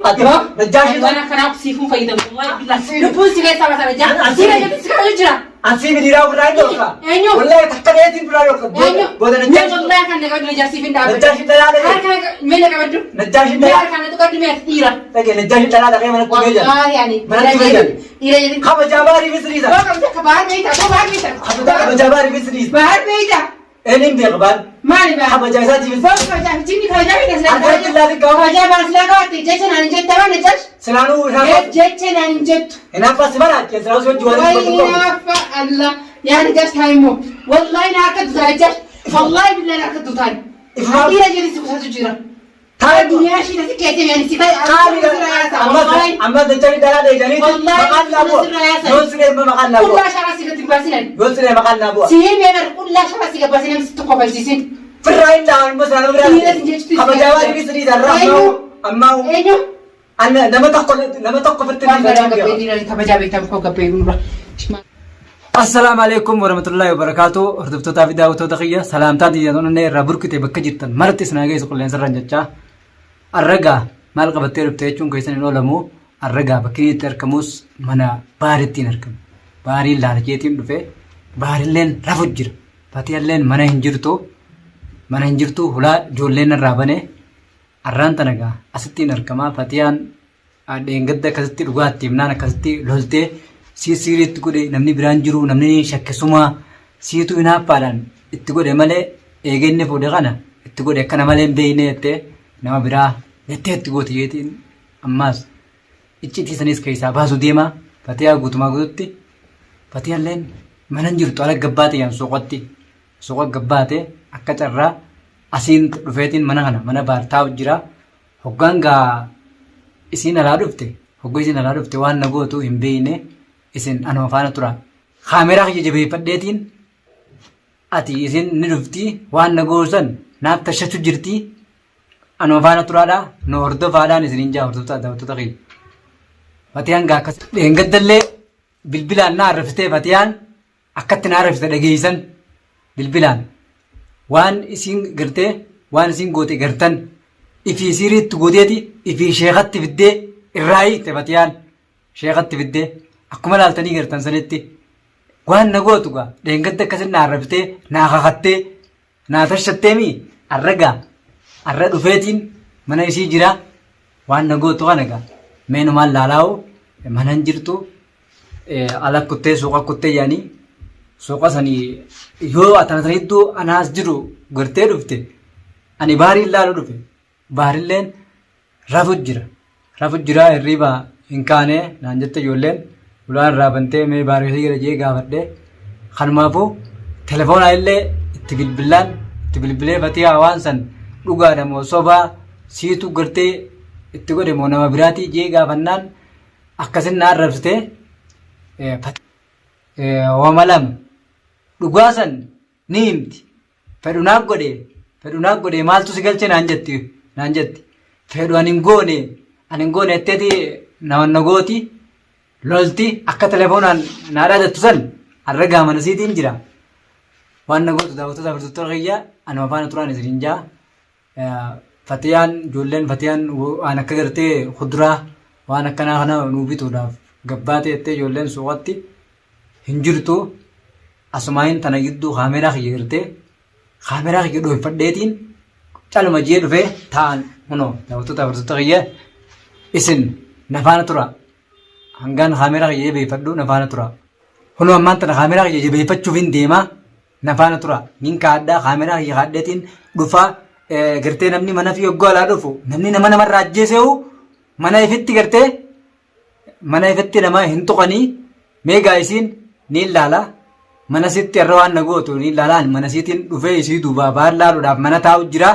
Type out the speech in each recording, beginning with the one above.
أتوا نجاشي أنا كان أقصيفون فايدة والله بالله نبوس كذا سبعة سبعة سيرة جت سكر الجرا أنسي بديرا وراي دوكا أيوه والله تحكي براي دوكا أيوه بودا نجاشي والله كان نقعد نجاسي في الدار نجاشي دلالة كان من كبدو نجاشي لا دلالة كان تقعد مية كثيرة لكن نجاشي دلالة غير من الكوميديا والله يعني من الكوميديا إلى خب جاباري بسريزا بحر بيتا بحر بيتا خب جاباري بسريزا بحر بيتا إنهم بيقبل مالي بحر خب جايزاتي بس جيني خرجا بيتا أكيد لا تقول خرجا بس لا قاتي جيتنا نجت ترى نجت سلانو جيتنا نجت هنا بس مرات كذا سلانو سوى جوالي ويا الله يعني جت هايمو والله ناكد زاجت والله بالله ناكد تاني إيه جالس بس تجرا تاي الدنيا شيء نسي كاتم يعني سيفاي أما تجري دلالة جاني والله مقال نابو يوسف ما مقال نابو كل شهر سيكت باسين يوسف مقال نابو سير بيبر كل شهر سيكت باسين مستقبل جيسين في الرأي ده بس أنا برا خب جاباري بسريزا الرحمة أما أيوه أنا لما تقول في التلفزيون السلام عليكم ورحمة الله وبركاته. هردفتوتا في دعوة تقية سلامتان تجدون أن ربوركتي بكجتن مرتي سناجي سقول لين سرنجتشا الرجع مال قبتير بتيجون كيسن العلماء الرجع بكري تركموس منا بارتي نركم باري لارجيتين دفع باري لين رفجر فتي لين منا هنجرتو هلا جولين الرابنة الران تنجا أستي نركما فتيان دينجد كستي لغات تيمنا كستي لولتي سيري تقولي نمني برانجرو نمني شكسوما سيتو إنها فعلان تقولي ماله إيجني فودغانا تقولي كنا ماله بينه تة نما برا نتة تقولي تيجين أماس إتشي سنيس كيسا بازو ديما فتيا غوتما غوتي فتيا لين مننجرتو على جباتي يعني سوق جباتي أكتررا أسين رفيتين منا بارتاو جرا هوغانغا إسين على رفته هوغيسين على رفته وان نقوتو هم بينه isin anuma faana tura kaameraa kiyya jabeeffadheetiin ati isin ni dhufti waan na goosan naaf tashatu jirti anuma faana turaadha nu hordofaadhaan isin hin jaa hordoftoota kiyya fatiyaan gaa akkas dheengaddallee bilbilaan na arrabsitee fatiyaan akkatti na arrabsite dhageeysan bilbilaan waan isin gartee waan isin goote gartan ifii siriitti gooteeti ifii sheekatti fiddee irraayi te fatiyaan sheekatti fiddee akkuma laaltanii gartan sanitti waan na gootu gaa dheengadda akkasin na arrabsitee naa kakattee naa tashatteemi arra dhufeetiin mana isii jira waan na gootu kana gaa meenumaan laalaa'u manan jirtu ala kuttee suuqa kuttee yaanii suuqa sanii yoo atanataniidduu anaas jiru gartee dhufte ani baariin laalu dhufe baarilleen rafu jira hirriiba hin kaane naan jette ijoolleen ulaan raabantee mee baarii gara jee gaafadhe kanumaafuu telefoona illee itti bilbilee fatiyaa waan san dhugaadha moo sobaa siitu gartee itti godhe moo nama biraatii jee gaafannaan akkasin na arrabsitee wama lama dhugaa san ni himti fedhunaaf godhe maaltu si galche naan jetti fedhu ani hin goone etteeti nama gooti lolti akka telefoonaan naadhaa jettu san arragaa mana siitiin jira waan na gootu daawwattoota farduttoota kiyya anuma faana turaan isin jaa fatiyaan ijoolleen fatiyaan waan akka gartee kuduraa waan akkanaa kana nuu bituudhaaf gabbaate jettee ijoolleen suuqatti hin jirtu asumaayin tana gidduu kaameraa kiyya gartee kaameraa kiyya dhoofadheetiin caluma jee dhufee taa'an kunoo daawwattoota farduttoota kiyya isin na faana tura hangaan kaameraa kiyya jabeeffadhu na faana tura kunoo ammaan tana kaameraa kiyya jabeeffachuuf hin deemaa na faana tura nin kaadhaa kaameraa kiyya kaadheetiin dhufaa gartee namni mana fi yoggoo alaa dhufu namni namarraa ajjeeseehu mana ifitti gartee mana ifitti nama hin tuqanii meegaa isiin ni ilaala mana sitti irra waan na gootu ni ilaalaan mana siitiin dhufee isii duubaa baan laaluudhaaf mana taa'u jira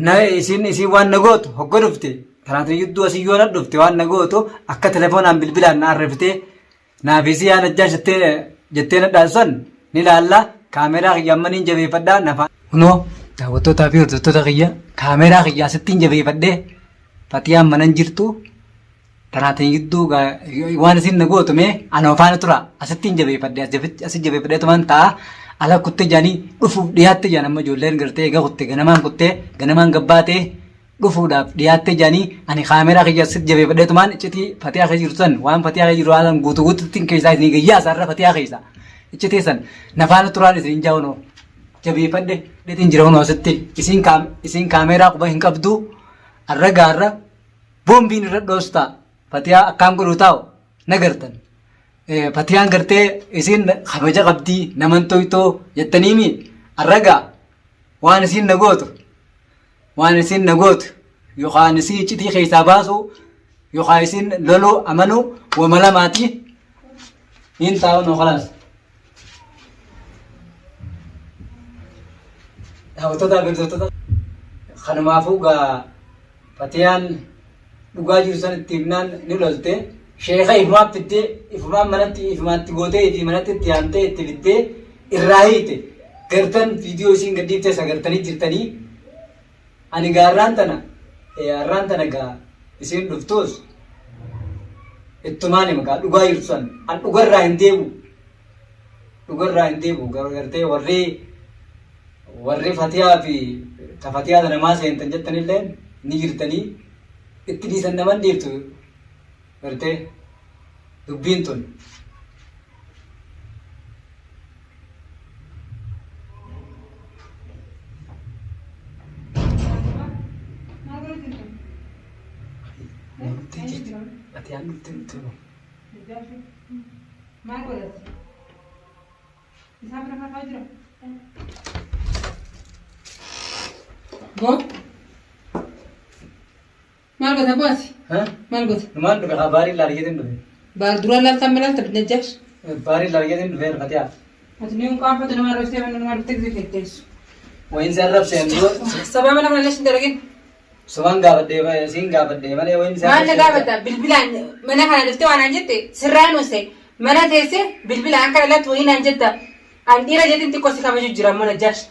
na isiin waan na gootu hoggo dhufte kanaafuu gidduu asii yoo na dhufte waan na gootu akka telefoonaan bilbilaan na arrabsitee naafisii yaa najjaa jettee na dhaansan ni ilaalla kaameraa kiyya ammaniin jabeeffadhaa nafaan. Kunoo daawwattootaa fi hordoftoota kiyya kaameraa kiyya asittiin jabeeffadhee fatiyaan manan jirtu kanaafuu gidduu waan isin na gootu mee anuma faana tura asittiin jabeeffadhee asit jabeeffadhee tumaan ta'a ala kuttee jaanii dhufuuf dhiyaatte jaan amma ijoolleen gartee egaa kuttee ganamaan gabbaatee dhufuudhaaf dhiyaattee jedhanii ani kaameraa keessatti jabeeffadheetumaan iccitii fatiyaa keessa jiru san waan fatiyaa keessa jiru waan guutuu guutuutti keessaa isin gayyaa isaarra fatiyaa keessa iccitii san nafaana turaan isin jaawunoo jabeeffadhe dheetiin jira hunoo asitti isin kaameraa quba hin qabdu arra gaarra boombiin irra dhoostaa fatiyaa akkaan godhu taa'u nagartan fatiyaan gartee isin kabaja qabdii naman toytoo jettaniimi arragaa waan isin nagootu yookaan isin iccitii keessaa baasu yookaan isin loluu amanu wama lamaati hin taa'u noo kalaas. Daawwattoota agartoota kanumaafuu gaa fatiyaan dhugaa jiru san itti himnaan ni lolte sheeka ifumaan fiddee ifumaan ifumaatti gootee fi manatti itti haamtee itti fiddee irraa hiite gartan viidiyoo isiin gadhiiftee sagartanii jirtanii ani gaa har'aan tana gaa isiin dhuftuus ittumaan hima gaa dhugaa jiru san an dhugarraa hin deebu gartee warri fatiyaa fi tafatiyaa namaa seentan jettanillee ni jirtanii itti dhiisan naman dhiiftu gartee dubbiin tun. Fatiyaan nutti maal godhate? Isaan bira kaka'aa jira? Boo? Maal goota booti? Maal goota? Numaan dhufe haa baarii laariyeetiin dhufe. Baar duraan laaltaan malaalta Najjaash? Baarii laariyeetiin dhufe fatiyaa. Ati ni qaanfatu nama arrabsee nama dhuftee gifetteessu. Wayin si arrabseen dura. Sababa mana kana lashin daragin. Sumaan gaafadhee siin gaafadhee malee wayin si arrabseen. Maal na gaafata bilbilaan mana kana dhuftee waan aan jette sirraan ose mana teessee bilbilaan kana latti wayin aan jetta an dhiira jeetiin xiqqoo si kabaju jira amma Najjaash.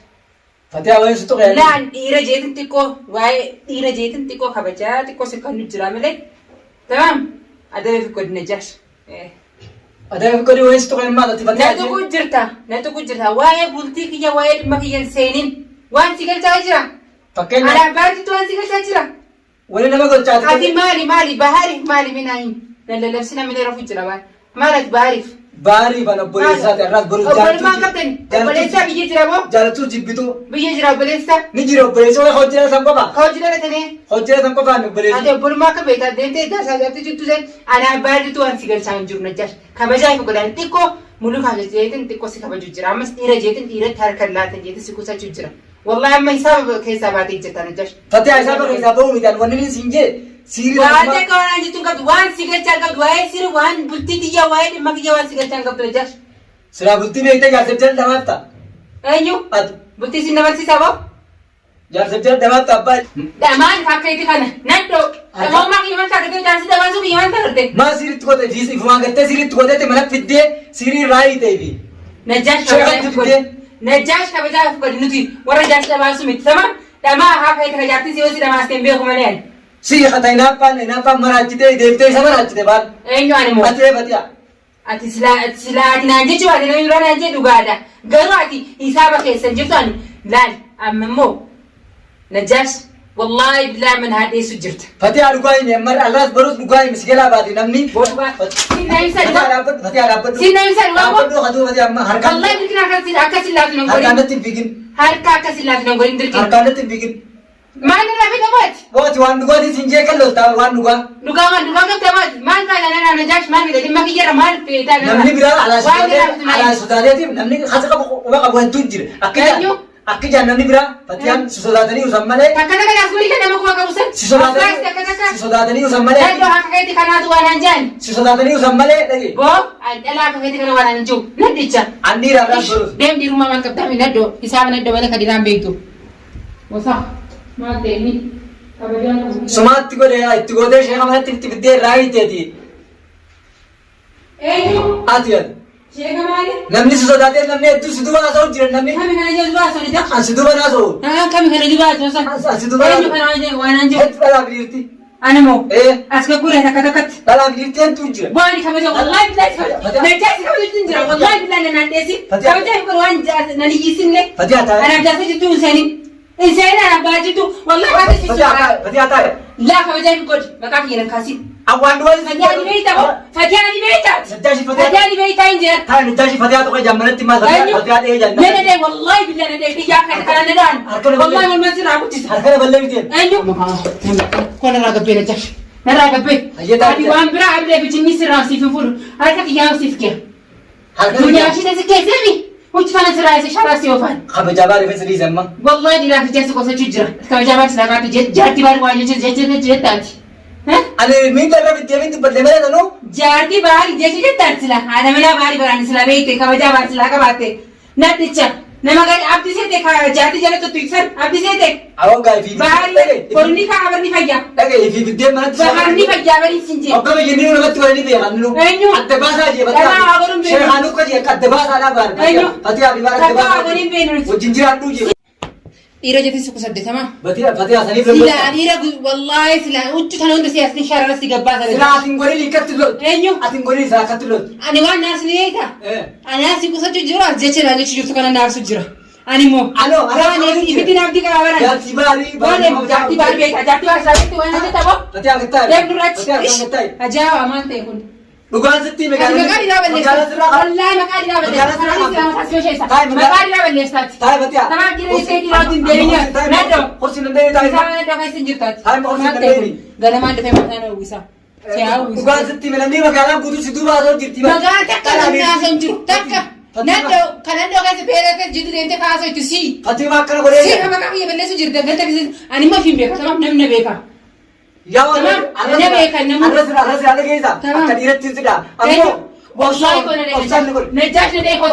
Fatiyaa wayin si tuqee. Laan dhiira jeetiin xiqqoo waa'ee dhiira jeetiin xiqqoo kabajaa xiqqoo si kan jira malee. Tamam adabee fi godina Najjaash. Adabee fi godina wayin si tuqee maal ati fatiyaa? Na tuqu jirta waa'ee bultii kiyya waa'ee dhimma kiyyan seeniin waan si galchaa jira. Fakkeenya. Alaabbaatitu waan si galchaa jira. Wani nama galchaati. Ati maali bahaariif maali minaayin lallabsi namni rafu jira maal ati bahaariif. Bahaariif an obboleessaati arraas boruuf jaalatu. Obboleessaa qabdan obboleessaa biyya jira moo? Jaalatu jibbitu. Biyya jira obboleessaa. Ni jira obboleessa hojjeta san qofa. Hojjeta latanii. Hojjeta san qofa ni obboleessa. Ati obbolummaa akka beektaa deemtee daasaa gaafte jirtu sen alaabbaatitu waan si galchaa hin jiru Najjaash. Kabajaa fi godhaan xiqqoo mulukaa jeetiin xiqqoo si kabaju jira ammas dhiira jeetiin dhiiratti harka laatan jeetiin si kusachuu jira. Wallahi amma hisaaba keessaa baatee jirta Najjaash. Fatiyaa hisaaba keessaa ba'uu miti wanni ni siin jee sirii waan akka waan jettuun qabdu waan si galchaa qabdu waa'ee sirri waan bultii xiyyaa waa'ee dhimma kiyyaa waan si galchaa qabdu Najjaash. Siraa bultii beektee jaarsa jala dhamaatta. Eenyu? Ati. Bultii si namarsiisaa boo? Jaarsa jala dhamaatta abbaa. Dhamaan akka itti kana naddoo. Dhamoommaa kiyya taatee jaarsi dabaasuu kiyya waan taatee. Maa siriitti godhee fi ifumaan gartee siriitti godhee mana fiddee sirii raayii ta'ee fi. Najjaash kabajaa fi godhi nuti warra jaarsi dabaasuu miti sama dhamaa haa ka'ee taka jaartii si yoo si damaastee hin beeku malee ani. Si hata hinaaffaan maraachitee deebitee isa maraachite baal. Eenyu ani moo? Ati Fatiyaa. Ati silaa ati naan jechuu ati namni biroo naan jee dhugaadha. Garuu ati hisaaba keessan jirtu ani laal amma immoo Najjaash wallahi bilaa man haadheessu jirta. Fatiyaa dhugaa hin amma alraas baruus dhugaa hin misgalaa baate namni. Sinna ibsa dhugaa. Fatiyaa dhaabbadhu. Sinna ibsa dhugaa. Dhaabbadhu kaduu Fatiyaa amma harkaan. Wallahi dirqina akkasii laatu nan godhin. Harkaan natti hin fiigin. Harka akkasii laatu nan godhin dirqina. Harkaan natti hin fiigin. Maal irraa fi dhabaati? Waati waan dhugaatii siin jee kan loltaa waan dhugaa. Dhugaa qabda maati? Maal faayida nana Najjaash maal fida dhimma kiyyarra maal feetaa nana? Namni biraa alaa sodaateetiif namni hasa qabu quba qabu hedduu jira. Akka jaan namni biraa Fatiyaan si sodaatanii usan malee. Takka takka naas gudii kan nama quba qabu san. Si sodaatanii usan malee. Naddoo akka keetti kanaatu waan aan jaan. Si sodaatanii usan malee dhage. Boo dhalaa akka keetti kana waan aan jiru naddicha. Anniiraa irraa barus. Deem dhiirummaa maal qabdaami naddoo isaaf naddoo malee kadiraan beektu. Wasaa maal ta'e Sumaatti godhee itti godhee sheeka manatti itti fiddee raayiteeti. Eenyu? Ati ati. Sheeka maali? Namni si sodaatee namni hedduu si duuba haasa'u jira namni. Kami kana jiru duuba haasa'u jira? Asi duuba haasa'u. Kami kana duuba haasa'u san? Asi duuba haasa'u. Eenyu kana waan aan jiru? Hedduu dhalaa biliirti. Ani moo? As ka guree takka takkatti. Dhalaa biliirti hedduu jira. Waan kabaja wallahi billahi Najjaash kabaja jira wallahi billahi nan deesi. Kabaja hin waan nan iyyisinne. Fatiyaa taa'ee. Ana jaarsa jirtu seenin. إنسان أنا باجيتو والله هذا شيء فتيا تاي لا كبجاي بقول مكان يلا كاسين أوان دوال فتياني بيتا فتياني بيتا نجاشي فتيا فتياني بيتا إنجر تاي نجاشي فتيا تو كي جامنت ما فتيا إيه جانا لا لا والله بالله لا لا يا أخي أنا ندان والله ما المسير أبو تيس هركنا بلّي بيتين أيوه كون راقب بينا جاش نراقب بي هذه وان برا عبد بيجني سراسي في فول هركت يا وصيف كيا دنيا شيء تزكي زمي وش فانا سراسي شراسي وفان خب جاباري في سري زمان والله دي لا تجلس قصة جرا كم جابت سلاقات جاتي بار واجد جت تاني ها أنا مين ترى في التيمين تبدل ما لنا نو جاتي بار جت تاني سلا أنا ملا باري براني سلا بيتي كم جابت سلاقة باتي ناتيجا نما قال عبد سيدك جاتي جلت تطيسر عبد سيدك أو قاي في باري قرني كعبرني فيا لكن في التيم ما بارني فيا باري سنجي أو كم يجني ولا بتقولني بيا عنو أيوه الدباسة جي لا أقولهم بينو شيخ هانو كذي الدباسة أنا بار أيوه فتيا بيبار لا الدباسة أقولهم بينو وجنجر عنو جي إيرا جتي سكو سد تمام فتيا سنيف لما سلا إيرا والله سلا وش كانوا عند سياسة شارع راسي قبّاسة سلا أتنقولي لي كتلو أيوه أتنقولي سلا كتلو أنا وان ناس نيجا إيه أنا سيكو سد جرا زيت لا زيت شو سكان النار سجرا أنا مو أنا أنا إبتي نام تيجا أوران يا تباري وأنا جاتي بار بيت جاتي بار سابت وأنا تبغى فتيا كتاي ليه نورج فتيا كتاي أجاو أمان تيكون لقان ستي مكان لا بلي والله مكان لا بلي أنا حاسس شيء صار مكان لا بلي استاذ تاي فتيا تمام كده يسكت يرادين دينيا نادو خرسي نندي تاي نادو كاي سنجرتات تاي ما خرسي نندي قال ما عندك مثلا ويسا لقان ستي ملني مكان بودو سيدو باسو جرتي مكان تكلا الناس سنجر تكا نادو كلام لو كاي سبيرك جدو دينك كاسو تسي فتيا ما كنا بقولي سي ما كان يبلي سنجرت قلت أنا ما فين بيك تمام نمنا بيكا يا ولد أنا بيك أنا أنا جيزا كديرة تنسدا أمو والله كنا نجاش نديكو نجاش نديكو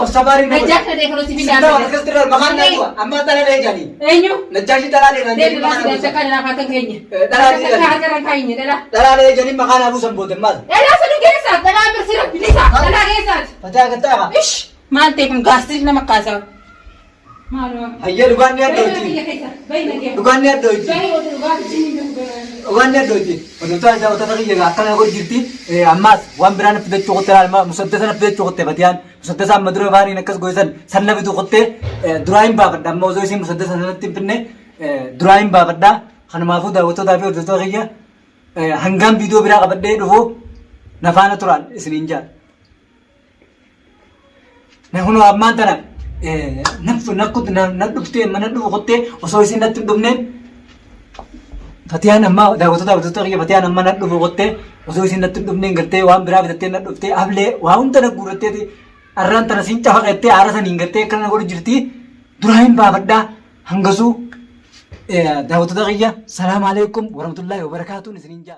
لو تفيد لا أنا كستر مكان نجوا أما ترى ليه جاني أيوه نجاشي ترى ليه ده لا سكان لا فاتن كيني ترى ليه سكان كان كيني لا ترى ليه جاني مكان أبو سنبود مال لا سنو جيسات لا برسيرك بليسا لا جيسات فتاة كتاها إيش ما أنت يكون قاستريك نما قاسا ما له هيا لقان نيا دوتي لقان نيا دوتي لقان نيا دوتي ونطلع جاو تتغير جا كنا نقول جرتي أماس وان بران بدأ تقطع الما مسدسنا بدأ تقطع فتيان مسدسا مدرو باري نكس جويسن سنة بدو قطع درايم بابدا موزو يسي مسدسنا نتبني درايم بابدا خن ما فودا وتو دافي وتو تغير هنگام فيديو برا قبضة دهو نفانا تران إسنينجا نحنو أمان تنا نفس نكود ندفتي من ندفتي وسويسي نتدمنين فتيان أما داوتو تغير فتيان أما ندفتي وسويسي نتدمنين قرتي وام برا بدتي ندفتي أبلي وهم تنا قرتي دي أران تنا سينچا فقتي عرسا نينغتي كنا نقول جرتي دراهم بابدا هنگسو داوتو تغير السلام عليكم ورحمة الله وبركاته نسنينجا